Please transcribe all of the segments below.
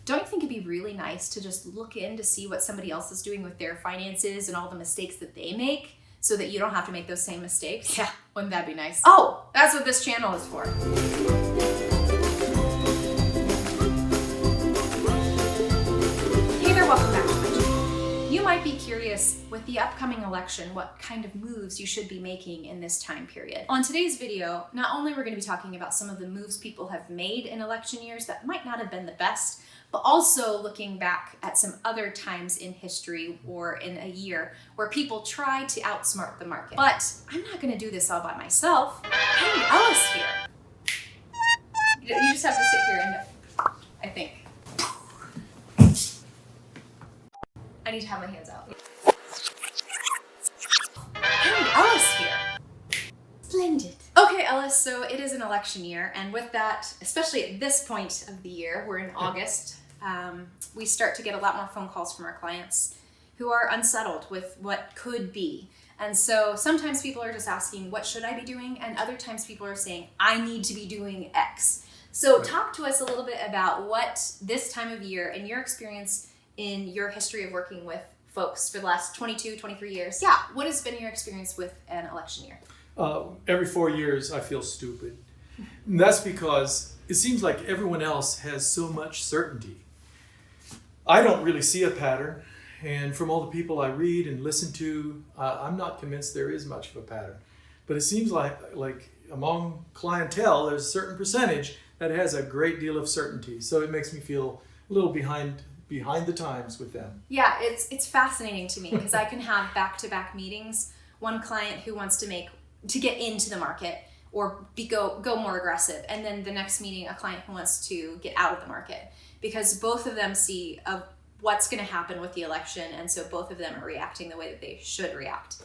don't you think it'd be really nice to just look in to see what somebody else is doing with their finances and all the mistakes that they make so that you don't have to make those same mistakes? Yeah, wouldn't that be nice? Oh, that's what this channel is for. Hey there, welcome back to my channel. You might be curious, with the upcoming election, what kind of moves you should be making in this time period. On today's video, not only we're going to be talking about some of the moves people have made in election years that might not have been the best, but also looking back at some other times in history or in a year where people try to outsmart the market. But I'm not going to do this all by myself. I need Ellis here. You just have to sit here and, I think. I need to have my hands out. I need Ellis here. Splendid. Okay, Ellis, so it is an election year, and with that, especially at this point of the year, we're in August, we start to get a lot more phone calls from our clients who are unsettled with what could be. And so sometimes people are just asking, what should I be doing? And other times people are saying, I need to be doing X. So talk to us a little bit about what this time of year, and your experience in your history of working with folks for the last 22, 23 years. Yeah, what has been your experience with an election year? Every 4 years, I feel stupid. And that's because it seems like everyone else has so much certainty. I don't really see a pattern, and from all the people I read and listen to, I'm not convinced there is much of a pattern. But it seems like among clientele, there's a certain percentage that has a great deal of certainty. So it makes me feel a little behind the times with them. Yeah, it's fascinating to me because I can have back-to-back meetings. One client who wants to get into the market or go more aggressive, and then the next meeting a client who wants to get out of the market, because both of them see what's going to happen with the election, and so both of them are reacting the way that they should react.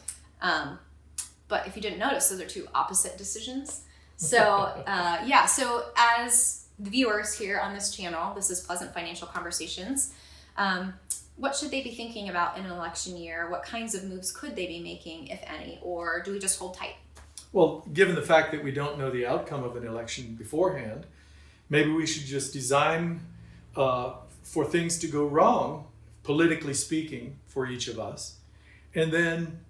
But if you didn't notice, those are two opposite decisions. So so as the viewers here on this channel, this is Pleasant Financial Conversations. What should they be thinking about in an election year? What kinds of moves could they be making, if any, or do we just hold tight? Well, given the fact that we don't know the outcome of an election beforehand, maybe we should just design for things to go wrong, politically speaking, for each of us, and then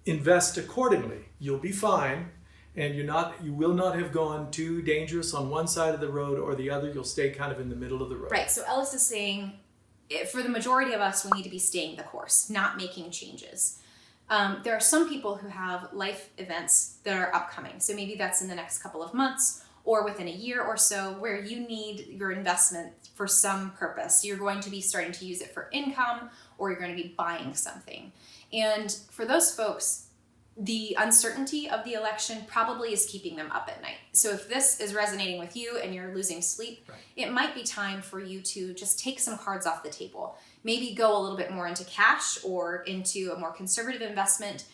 invest accordingly. You'll be fine, and you will not have gone too dangerous on one side of the road or the other. You'll stay kind of in the middle of the road. Right. So Ellis is saying, for the majority of us, we need to be staying the course, not making changes. There are some people who have life events that are upcoming. So maybe that's in the next couple of months or within a year or so, where you need your investment for some purpose. You're going to be starting to use it for income, or you're going to be buying something. And for those folks, the uncertainty of the election probably is keeping them up at night. So if this is resonating with you and you're losing sleep, It might be time for you to just take some cards off the table. Maybe go a little bit more into cash or into a more conservative investment,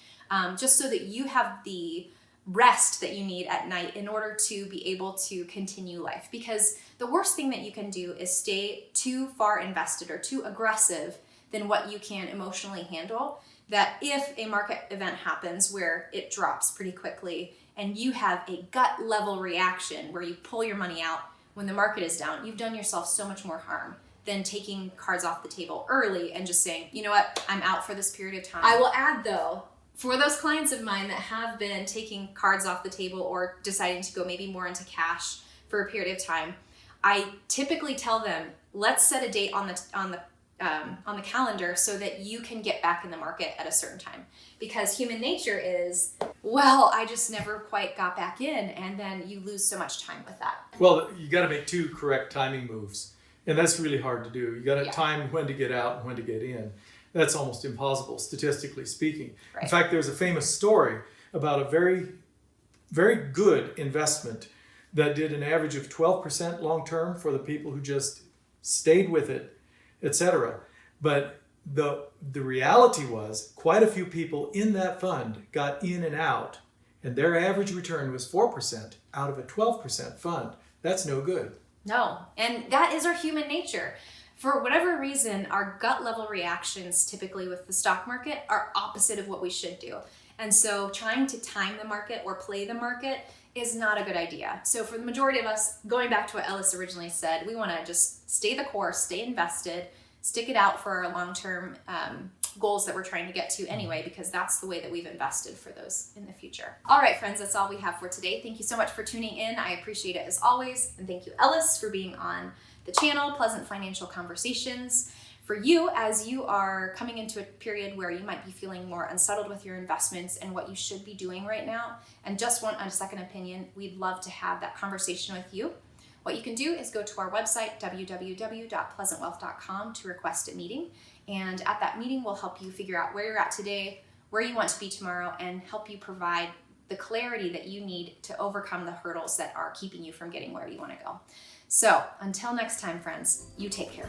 just so that you have the rest that you need at night in order to be able to continue life. Because the worst thing that you can do is stay too far invested or too aggressive than what you can emotionally handle. That if a market event happens where it drops pretty quickly and you have a gut level reaction where you pull your money out when the market is down, you've done yourself so much more harm than taking cards off the table early and just saying, you know what, I'm out for this period of time. I will add though, for those clients of mine that have been taking cards off the table or deciding to go maybe more into cash for a period of time, I typically tell them, let's set a date on the calendar so that you can get back in the market at a certain time. Because human nature is, well, I just never quite got back in, and then you lose so much time with that. Well, you got to make two correct timing moves, and that's really hard to do. You got to time when to get out and when to get in. That's almost impossible, statistically speaking. Right. In fact, there's a famous story about a very, very good investment that did an average of 12% long term for the people who just stayed with it, etc. But the reality was quite a few people in that fund got in and out, and their average return was 4% out of a 12% fund. That's no good. No, and that is our human nature. For whatever reason, our gut level reactions typically with the stock market are opposite of what we should do. And so trying to time the market or play the market is not a good idea. So for the majority of us, going back to what Ellis originally said, we want to just stay the course, stay invested, stick it out for our long-term goals that we're trying to get to anyway, because that's the way that we've invested for those in the future. All right, friends, that's all we have for today. Thank you so much for tuning in. I appreciate it as always. And thank you, Ellis, for being on the channel, Pleasant Financial Conversations. For you, as you are coming into a period where you might be feeling more unsettled with your investments and what you should be doing right now, and just want a second opinion, we'd love to have that conversation with you. What you can do is go to our website, www.pleasantwealth.com, to request a meeting. And at that meeting, we'll help you figure out where you're at today, where you want to be tomorrow, and help you provide the clarity that you need to overcome the hurdles that are keeping you from getting where you want to go. So until next time, friends, you take care.